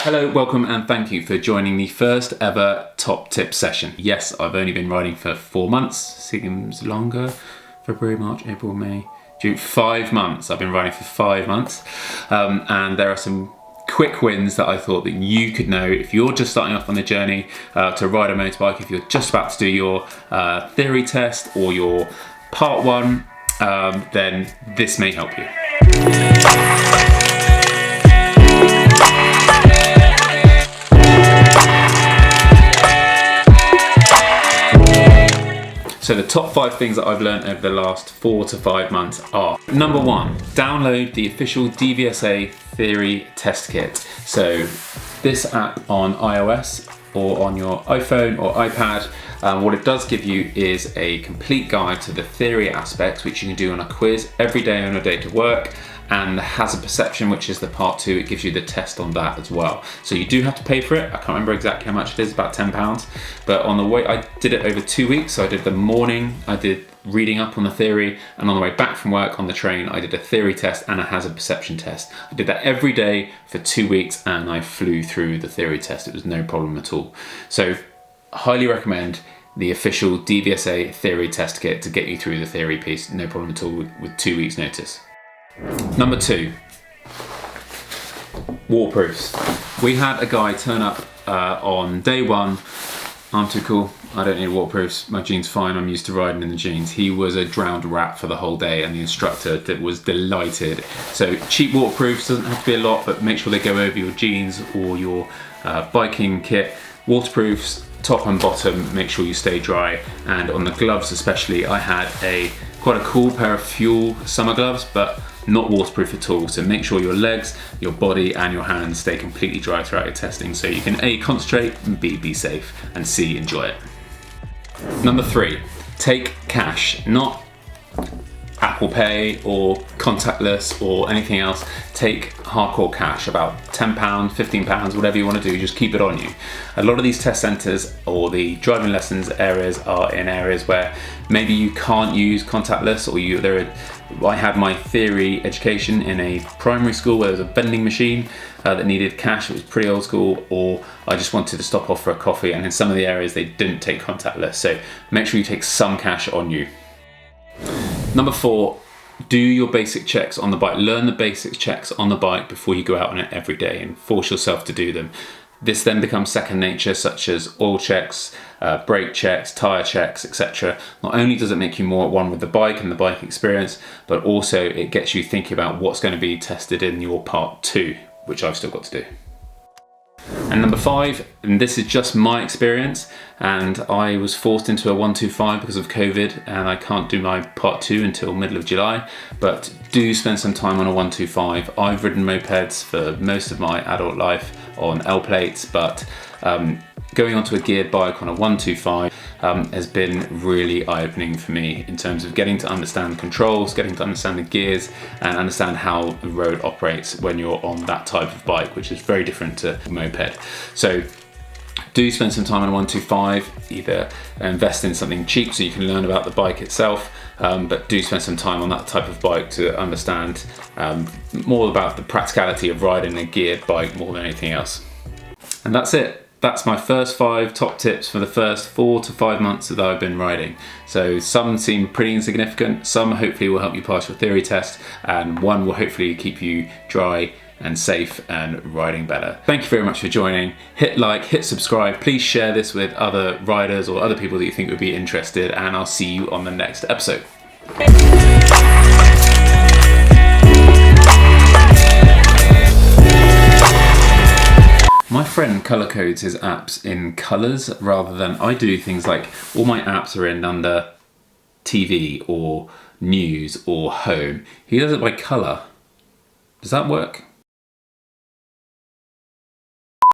Hello, welcome and thank you for joining the first ever top tip session. Yes, I've only been riding for 4 months, seems longer. February, March, April, May, June, 5 months. I've been riding for 5 months and there are some quick wins that I thought that you could know if you're just starting off on the journey to ride a motorbike, if you're just about to do your theory test or your part 1, then this may help you. So the top 5 things that I've learned over the last 4 to 5 months are: number 1, download the official DVSA theory test kit. So this app on iOS or on your iPhone or iPad, what it does give you is a complete guide to the theory aspects, which you can do on a quiz every day on your day to work, and the hazard perception, which is the part 2, it gives you the test on that as well. So you do have to pay for it. I can't remember exactly how much it is, about £10. But on the way, I did it over 2 weeks. So I did the morning, I did reading up on the theory, and on the way back from work on the train, I did a theory test and a hazard perception test. I did that every day for 2 weeks and I flew through the theory test. It was no problem at all. So highly recommend the official DVSA theory test kit to get you through the theory piece, no problem at all with 2 weeks notice. Number 2, waterproofs. We had a guy turn up on day 1. I'm too cool, I don't need waterproofs, my jeans fine, I'm used to riding in the jeans. He was a drowned rat for the whole day and the instructor was delighted. So cheap waterproofs, doesn't have to be a lot, but make sure they go over your jeans or your biking kit. Waterproofs, top and bottom, make sure you stay dry. And on the gloves especially, I had quite a cool pair of Fuel summer gloves, but not waterproof at all. So make sure your legs, your body and your hands stay completely dry throughout your testing so you can A, concentrate, and B, be safe, and C, enjoy it. Number 3, take cash, not Apple Pay or contactless or anything else. Take hardcore cash, about £10, £15, whatever you want to do, just keep it on you. A lot of these test centres or the driving lessons areas are in areas where maybe you can't use contactless, or I had my theory education in a primary school where there was a vending machine that needed cash. It was pretty old school, or I just wanted to stop off for a coffee, and in some of the areas they didn't take contactless. So make sure you take some cash on you. Number 4, do your basic checks on the bike. Learn the basic checks on the bike before you go out on it every day and force yourself to do them. This then becomes second nature, such as oil checks, brake checks, tyre checks, etc. Not only does it make you more at one with the bike and the bike experience, but also it gets you thinking about what's going to be tested in your part 2, which I've still got to do. And number 5, and this is just my experience, and I was forced into a 125 because of COVID, and I can't do my part 2 until middle of July, but do spend some time on a 125. I've ridden mopeds for most of my adult life on L plates, but going onto a geared bike on a 125 has been really eye-opening for me in terms of getting to understand controls, getting to understand the gears, and understand how the road operates when you're on that type of bike, which is very different to a moped. So do spend some time on a 125, either invest in something cheap so you can learn about the bike itself, but do spend some time on that type of bike to understand more about the practicality of riding a geared bike more than anything else. And that's it. That's my first 5 top tips for the first 4 to 5 months that I've been riding. So some seem pretty insignificant, some hopefully will help you pass your theory test, and one will hopefully keep you dry and safe and riding better. Thank you very much for joining. Hit like, hit subscribe. Please share this with other riders or other people that you think would be interested, and I'll see you on the next episode. My friend color codes his apps in colors rather than I do things like all my apps are in under TV or news or home. He does it by color. Does that work?